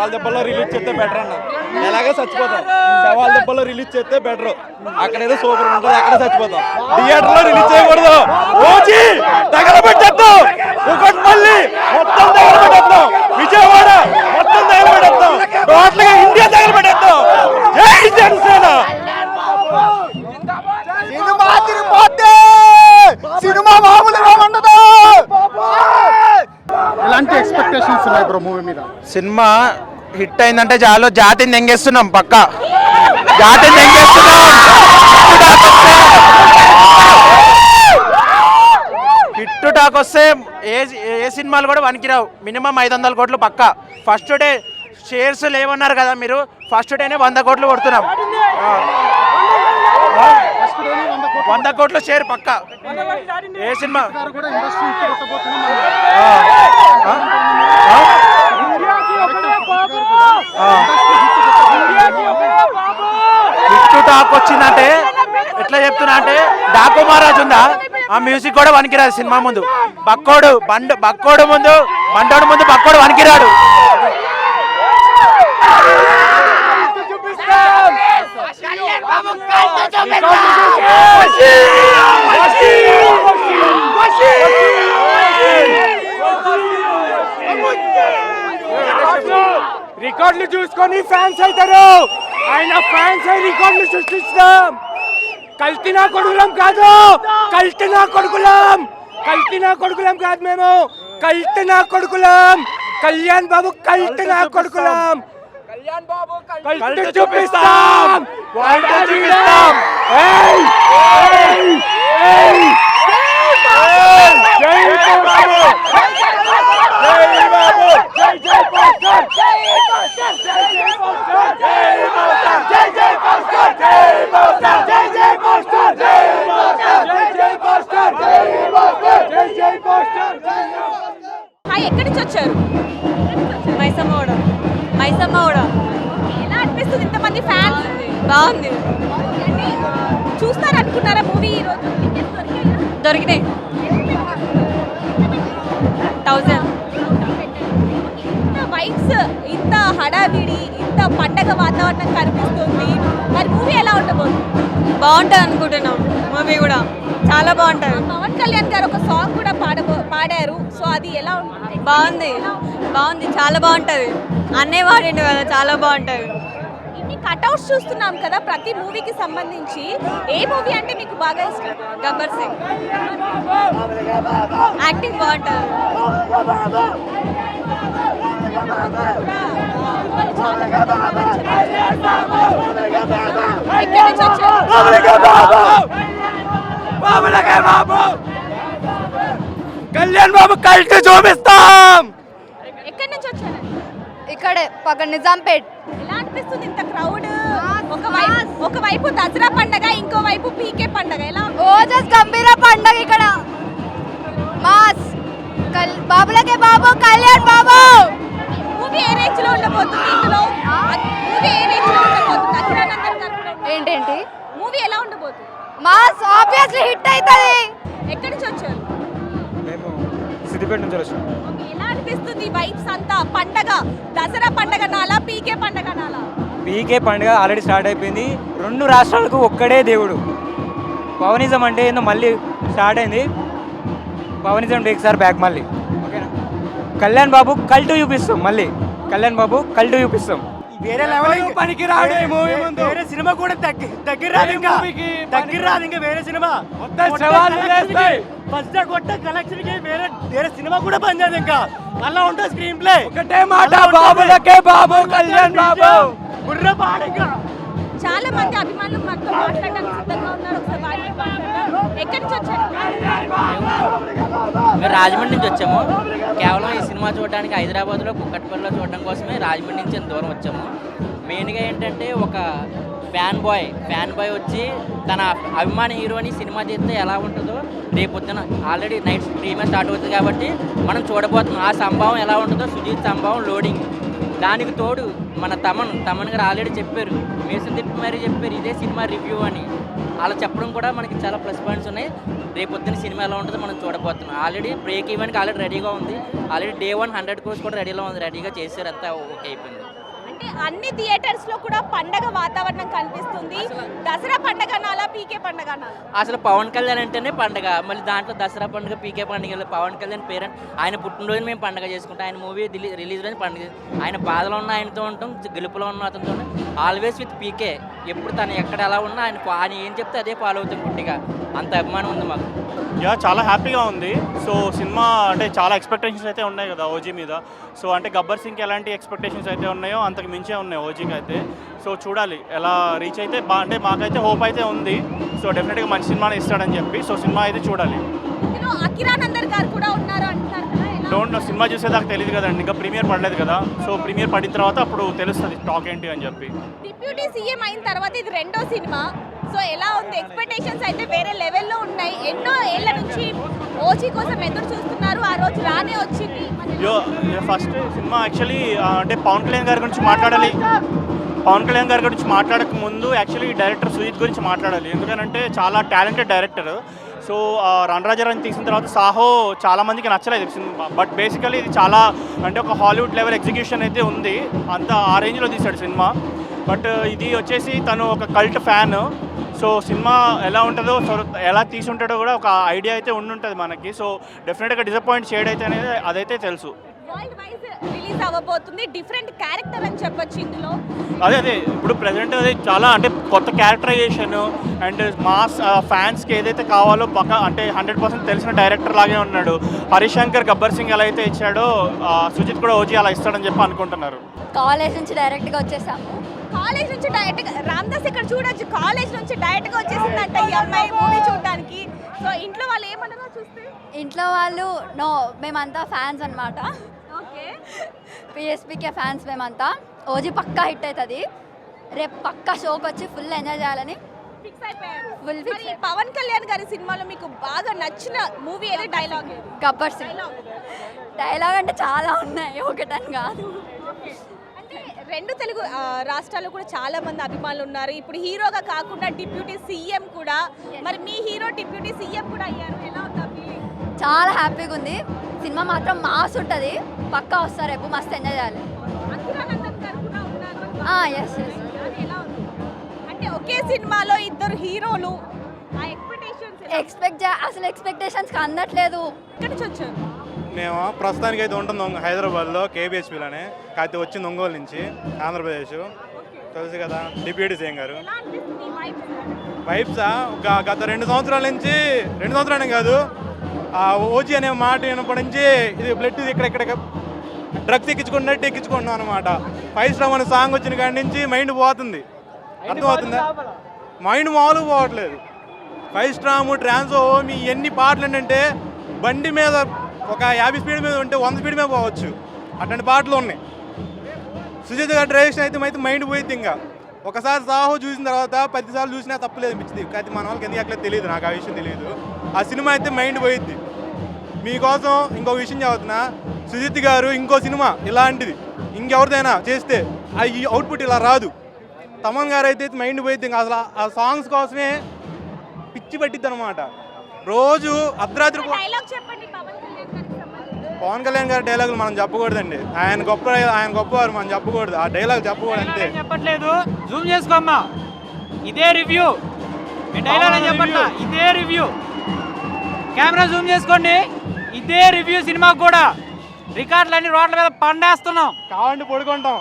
శవాల దెబ్బలో రిలీజ్ చేస్తే బెటర్ అన్న. ఎలాగే చచ్చిపోతాం, శవాల దెబ్బలో రిలీజ్ చేస్తే బెటర్. అక్కడేదో సూపర్ ఉంటుంది, అక్కడ చచ్చిపోతాం. థియేటర్ లో రిలీజ్ చేయకూడదు. ఓచి తగలబెట్టేద్దాం, కుకట్పల్లి మొత్తం తగలబెట్టేద్దాం, విజయవాడ మొత్తం తగలబెట్టేద్దాం, టోటల్ గా ఇండియా తగలబెట్టేద్దాం. జై జనసేన. సినిమా తిరిగిపోతే సినిమా మామూలుగా ఉండదు. ఎలాంటి ఎక్స్పెక్టేషన్స్ ఉన్నాయి బ్రో మూవీ మీద? సినిమా హిట్ అయిందంటే చాలు, జాతిని దెంగేస్తున్నాం, పక్కా జాతిని దెంగేస్తున్నాం. హిట్ టాక్ వస్తే ఏ సినిమాలు కూడా వనికిరావు. మినిమం 500 కోట్లు పక్కా. ఫస్ట్ డే షేర్స్ లేవన్నారు కదా మీరు, ఫస్ట్ డేనే 100 కోట్లు కొడుతున్నాం. 100 కోట్ల షేర్ పక్కా. ఏ సినిమా హిట్ టాక్ వచ్చిందంటే ఎట్లా చెప్తున్నా అంటే, డాకు మహారాజ్ ఉందా, ఆ మ్యూజిక్ కూడా వనికిరాదు సినిమా ముందు. బక్కోడు ముందు బండోడు ముందు బక్కోడు వనికిరాడు. రికార్డులు చూసుకొని ఫ్యాన్స్ అవుతారు. ఆయన ఫ్యాన్స్ రికార్డులు సృష్టిస్తాం. కల్తీనా కొడుకులం కాదు, కల్తీనా కొడుకులం, కల్తీనా కొడుకులం కాదు, మేము కల్తీనా కొడుకులం. కళ్యాణ్ బాబు కల్తీనా కొడుకులం. కళ్యాణ్ బాబు కల్తీ చూపిస్తాం, చూపిస్తాం. ఎక్కడి నుంచి వచ్చారు? మైసమ్మగూడ. ఎలా అనిపిస్తుంది ఇంతమంది ఫ్యాన్స్? బాగుంది. చూస్తారు అనుకున్నారా మూవీ? ఈరోజు దొరికినాయి 1000. ఇంత వైబ్స్, ఇంత హడావిడి, ఇంత పండగ వాతావరణం కనిపిస్తుంది. మరి మూవీ ఎలా ఉండబోతుంది? బాగుంటుంది అనుకుంటున్నాం. మూవీ కూడా చాలా బాగుంటుంది. పవన్ కళ్యాణ్ గారు ఒక సాంగ్ కూడా పాడారు. సో అది ఎలా ఉంటుంది? బాగుంది, చాలా బాగుంటుంది. అన్నే వాడిండు కదా, చాలా బాగుంటుంది. ఇన్ని కట్అవుట్స్ చూస్తున్నాం కదా ప్రతి మూవీకి సంబంధించి. ఏ మూవీ అంటే మీకు బాగా ఇష్టం? గబ్బర్ సింగ్. యాక్టింగ్ బాగుంటుంది. కళ్యాణ్ బాబు కల్తీ చూపిస్తాం. ఎక్కడి నుంచి వచ్చారు? ఇక్కడే పక్కన నిజాంపేట్. ఎలా అనిపిస్తుంది ఇంత క్రౌడ్? ఒకవైపు దసరా పండగ, ఇంకోవైపు పీకే పండగ. ఎలా? ఓజస్ గంభీర పండగ ఇక్కడ. మాస్ బాబులకే బాబు, కళ్యాణ్ బాబు. మూవీ ఏ రేంజ్ లో ఉండబోతుంది? ఇందులో మూవీ ఏ రేంజ్ లో ఉండబోతుంది? అఖిరానందన్ గారు ఏంటేంటి మూవీ ఎలా ఉండబోతుంది? మాస్ ఆబ్వియస్లీ హిట్ అవుతుంది. ఎక్కడి నుంచి వచ్చారు? మేము సిద్దిపేట నుంచి వచ్చాం. ఎలా అనిపిస్తుంది వైబ్స్ అంతా? పండగ, దసరా పండగ నాలా, పీకే పండగ నాలా? పీకే పండుగ ఆల్రెడీ స్టార్ట్ అయిపోయింది. 2 రాష్ట్రాలకు ఒక్కడే దేవుడు. పవనిజం అంటే ఏందో మళ్ళీ స్టార్ట్ అయింది. పవనిజం ఒకసారి బ్యాక్ మళ్ళీ. ఓకేనా? కళ్యాణ్ బాబు కల్టు చూపిస్తాం. మళ్ళీ కళ్యాణ్ బాబు కల్టు చూపిస్తాం. వేరే లెవెల్ పనికి రాడు ఈ మూవీ ముందు. వేరే సినిమా కూడా దగ్గర రాదు ఇంకా వేరే సినిమా ఫస్ట్ కొట్ట కలెక్షన్ కి వేరే సినిమా కూడా పనిచేయదు. ఇంకా అలా ఉంటుంది స్క్రీన్ ప్లే. ఒకటే మాట, బాబులకే బాబు, కళ్యాణ్ బాబు. బుర్ర పాడు. ఇంకా చాలా మంది అభిమానులు మనతో మాట్లాడడానికి సిద్ధంగా ఉన్నారు. ఒకసారి ఎక్కడి నుంచి వచ్చారు? మేము రాజమండ్రి నుంచి వచ్చాము. కేవలం ఈ సినిమా చూడడానికి హైదరాబాద్లో కుక్కట్పల్లిలో చూడడం కోసమే రాజమండ్రి నుంచి ఎంత దూరం వచ్చాము. మెయిన్గా ఏంటంటే ఒక ఫ్యాన్ బాయ్ వచ్చి తన అభిమాన హీరోని సినిమా చేస్తే ఎలా ఉంటుందో రేపొద్దున ఆల్రెడీ నైట్ స్ట్రీమే స్టార్ట్ అవుతుంది కాబట్టి మనం చూడబోతున్నాం. ఆ సంభవం ఎలా ఉంటుందో, సుజీత్ సంభవం లోడింగ్. దానికి తోడు మన తమన్ గారు ఆల్రెడీ చెప్పారు, మేసం తిప్పి మరీ చెప్పారు ఇదే సినిమా రివ్యూ అని. అలా చెప్పడం కూడా మనకి చాలా ప్లస్ పాయింట్స్ ఉన్నాయి. రేపొద్దున సినిమా ఎలా ఉంటుందో మనం చూడబోతున్నాం. ఆల్రెడీ బ్రేక్ ఈవెన్కి ఆల్రెడీ రెడీగా ఉంది. ఆల్రెడీ Day 1 100 crores కూడా రెడీగా ఉంది. రెడీగా చేశారు, అంతా ఓకే అయిపోయింది. అంటే అన్ని థియేటర్స్ లో కూడా పండగ వాతావరణం కనిపిస్తుంది. దసరా పండగ అనాలా, పీకే పండగ అనాలా? అసలు పవన్ కళ్యాణ్ అంటేనే పండగ. మళ్ళీ దాంట్లో దసరా పండుగ, పీకే పండుగ. పవన్ కళ్యాణ్ పేరెంట్ ఆయన పుట్టినరోజు మేము పండగ చేసుకుంటాం. ఆయన మూవీ రిలీజ్ రోజు పండుగ. ఆయన బాధలో ఉన్న ఆయనతో ఉంటాం, గెలుపులో ఉన్న అతనితో ఆల్వేస్ విత్ పీకే. ఎప్పుడు తను ఎక్కడ ఎలా ఉన్నా ఆయన ఏం చెప్తే అదే ఫాలో అవుతాం గుట్టిగా. అంత అభిమానం ఉంది మాకు. చాలా హ్యాపీగా ఉంది. సో సినిమా అంటే చాలా ఎక్స్పెక్టేషన్స్ అయితే ఉన్నాయి కదా ఓజీ మీద. సో అంటే గబ్బర్ సింగ్కి ఎలాంటి ఎక్స్పెక్టేషన్స్ అయితే ఉన్నాయో అంతకు మించే ఉన్నాయి ఓజీకి అయితే. సో చూడాలి ఎలా రీచ్ అయితే అంటే మాకైతే హోప్ అయితే ఉంది. సో డెఫినెట్గా మంచి సినిమాని ఇస్తాడని చెప్పి. సో సినిమా అయితే చూడాలి. అకిరానందర్ గారు కూడా ఉన్నారు అంటారు కదా, ఎలా? డోంట్ నో, సినిమా చూసేదాకా తెలియదు కదండి, ఇంకా ప్రీమియర్ పడలేదు కదా. సో ప్రీమియర్ పడిన తర్వాత అప్పుడు తెలుస్తుంది టాక్ ఏంటి అని చెప్పి. డిప్యూటీ సీఎం అయిన తర్వాత ఇది రెండో సినిమా. సో ఎలా ఉంది? ఎక్స్పెక్టేషన్స్ అయితే వేరే లెవెల్లో ఉన్నాయి. ఎన్నో ఏళ్ల నుంచి ఓజీ కోసం ఎదురు చూస్తున్నారు, ఆ రోజు రానే వచ్చింది. ఫస్ట్ సినిమా యాక్చువల్లీ అంటే పవన్ కళ్యాణ్ గారి గురించి మాట్లాడాలి. పవన్ కళ్యాణ్ గారి గురించి మాట్లాడక ముందు యాక్చువల్లీ డైరెక్టర్ సుజిత్ గురించి మాట్లాడాలి. ఎందుకంటే చాలా టాలెంటెడ్ డైరెక్టర్. సో రణరాజరాని తీసిన తర్వాత సాహో చాలా మందికి నచ్చలేదు సినిమా. బట్ బేసికలీ ఇది చాలా అంటే ఒక హాలీవుడ్ లెవెల్ ఎగ్జిక్యూషన్ అయితే ఉంది. అంత ఆ రేంజ్లో తీశాడు సినిమా. బట్ ఇది వచ్చేసి తను ఒక కల్ట్ ఫ్యాన్. సో సినిమా ఎలా ఉంటుందో, సో ఎలా తీసుంటాడో కూడా ఒక ఐడియా అయితే ఉండుంటుంది మనకి. సో డెఫినెట్గా డిసప్పాయింట్ షేడ్ అయితే అనేది అదైతే తెలుసు. వరల్డ్ వైజ్ రిలీజ్ అవ్వబోతుంది. డిఫరెంట్ క్యారెక్టర్ అని చెప్పొచ్చు ఇందులో. అదే ఇప్పుడు ప్రజెంట్ అది చాలా అంటే కొత్త క్యారెక్టరైజేషన్ అండ్ మాస్ ఫ్యాన్స్కి ఏదైతే కావాలో అంటే 100% తెలిసిన డైరెక్టర్ లాగే ఉన్నాడు. హరీష్ శంకర్ గబ్బర్ సింగ్ ఎలా అయితే ఇచ్చాడో సుజిత్ కూడా ఓజీ అలా ఇస్తాడని చెప్పి అనుకుంటున్నారు. కాలేజ్ నుంచి డైరెక్ట్గా వచ్చేసాము. కాలేజ్ నుంచి డైరెక్ట్ రామ్దాస్ ఇక్కడ చూడొచ్చు, కాలేజ్ నుంచి డైరెక్ట్ గా వచ్చేసిందంట ఈ అమ్మాయి మూవీ చూడడానికి. సో ఇంట్లో వాళ్ళు ఏమన్నారో చూస్తే, ఇంట్లో వాళ్ళు నో, మేమంతా ఫ్యాన్స్ అన్నమాట. ఓకే, పిఎస్పీకే ఫ్యాన్స్ మేమంతా. ఓజీ పక్కా హిట్ అవుతుంది. రేపు పక్కా షోకి వచ్చి ఫుల్ ఎంజాయ్ చేయాలని ఫిక్స్ అయిపోయారు. Full fix మరి పవన్ కళ్యాణ్ గారి సినిమాలో మీకు బాగా నచ్చిన మూవీ ఏదో డైలాగ్? గబ్బర్ సింగ్. డైలాగ్ అంటే చాలా ఉన్నాయి, ఒకటని కాదు. అంటే రెండు తెలుగు రాష్ట్రాల్లో కూడా చాలా మంది అభిమానులు ఉన్నారు. ఇప్పుడు హీరోగా కాకుండా డిప్యూటీ సీఎం కూడా. మరి మీ హీరో డిప్యూటీ సీఎం కూడా అయ్యారు, ఎలా ఉందా ఫీలింగ్? చాలా హ్యాపీగా ఉంది. సినిమా మాత్రం మాస్ ఉంటుంది, పక్కా వస్తారు, రేపు మస్తు ఎంజాయ్ చేయాలి. అకిరానందన్ గారు కూడా ఉన్నారు. Yes yes. అది ఎలా ఉంది? అంటే ఒకే సినిమాలో ఇద్దరు హీరోలు, ఆ ఎక్స్పెక్టేషన్స్ అసలు ఎక్స్పెక్టేషన్స్కి అందట్లేదు. ఎక్కడి నుంచి వచ్చారు? మేము ప్రస్తుతానికి అయితే ఉంటుంది హైదరాబాద్లో కేబిహెచ్పిలోనే, కాకపోతే వచ్చింది ఒంగోలు నుంచి, ఆంధ్రప్రదేశ్. తెలుసు కదా డిప్యూటీ సీఎం గారు. ఎలా అనిపిస్తుంది ఈ వైబ్స్? వైబ్సా గత 2 సంవత్సరాల నుంచి, 2 సంవత్సరాలే కాదు, ఓజీ అనే మాట వినప్పటి నుంచి ఇది బ్లడ్ ఇక్కడ డ్రగ్స్ ఎక్కించుకుంటున్నాం అనమాట. 5 స్టార్ అనే సాంగ్ వచ్చిన కాడి నుంచి మైండ్ పోతుంది. అర్థమవుతుందా? మైండ్ మామూలుగా పోవట్లేదు. 5 స్టార్, ట్రాన్సో, మీ ఎన్ని పాటలు ఏంటంటే బండి మీద ఒక 50 స్పీడ్ మీద ఉంటే 100 స్పీడ్ మీద పోవచ్చు, అట్లాంటి పాటలు ఉన్నాయి. సుజిత్ గారి డైరెక్షన్ అయితే మైండ్ పోయింది. ఇంకా ఒకసారి సాహో చూసిన తర్వాత 10 సార్లు చూసినా తప్పలేదు అనిపించింది. కానీ మన వాళ్ళకి ఎందుకు అట్లా తెలియదు, నాకు ఆ విషయం తెలియదు. ఆ సినిమా అయితే మైండ్ పోయిద్ది. మీకోసం ఇంకో విషయం చెబుతున్నా, సుజిత్ గారు ఇంకో సినిమా ఇలాంటిది ఇంకెవరిదైనా చేస్తే ఈ అవుట్పుట్ ఇలా రాదు. తమన్ గారు అయితే మైండ్ పోయిద్ది. ఇంకా అసలు ఆ సాంగ్స్ కోసమే పిచ్చి పట్టిద్ది అనమాట. రోజు అర్ధరాత్రి డైలాగ్ చెప్పండి పవన్ కళ్యాణ్ గారికి సంబంధించి. పవన్ కళ్యాణ్ గారి డైలాగులు మనం చెప్పకూడదండి. ఆయన గొప్పవారు, మనం చెప్పకూడదు. ఆ డైలాగ్ చెప్పకూడదు అంతే. చెప్పట్లేదు, జూమ్ చేసుకోమ్మా. ఇదే రివ్యూ, డైలాగ్ అని చెప్పట్లా, ఇదే రివ్యూ. కెమెరా జూమ్ చేసుకోండి. ఇదే రివ్యూ. సినిమాకు కూడా రికార్డులన్నీ రోడ్ల మీద పండేస్తున్నాం. కావాలంటే పడుకుంటాం.